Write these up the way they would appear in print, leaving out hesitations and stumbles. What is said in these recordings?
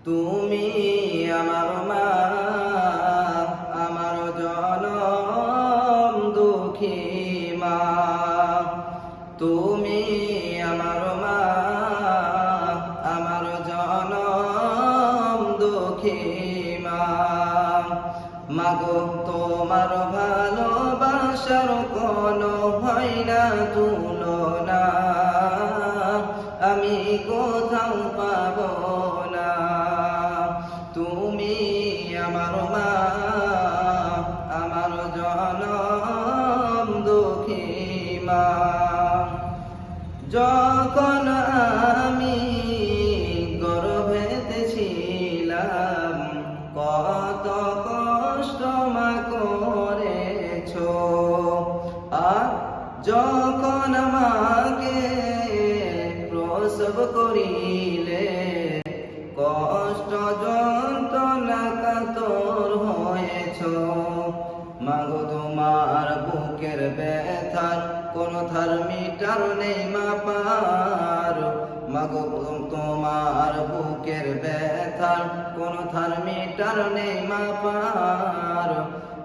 তুমি আমার মা, আমার জনম দুঃখী মা। তুমি আমার মা, আমার জনম দুঃখী মা। মাগো তোমার ভালোবাসার কোনো হয় না তুলনা, আমি কোথাও পাবো না। তুমি আমার মা, আমার জনম দুঃখী মা। যখন আমি গর্ভেতে ছিলাম, কত কষ্ট মা করেছো। আর যখন আমাকে প্রসব করিলে, কষ্ট যন্ত্রণা কাতর হয়েছো। মাগো তোমার বুকের ব্যথার কোন থার্মিটার নেই মাপার। মাগো তোমার বুকের ব্যথার কোন থার্মিটার নেই মাপার।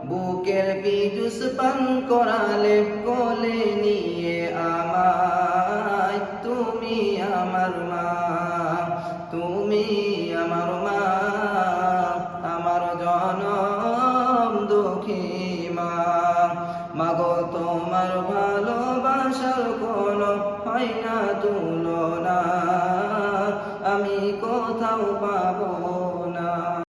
বুকের বিজুস পান করালে কোলে নিয়ে আমায়। তুমি আমার মা, তুমি আমার মা, আমার জনম দুঃখী মা। মাগো তোমার ভালোবাসার কোনো হয় না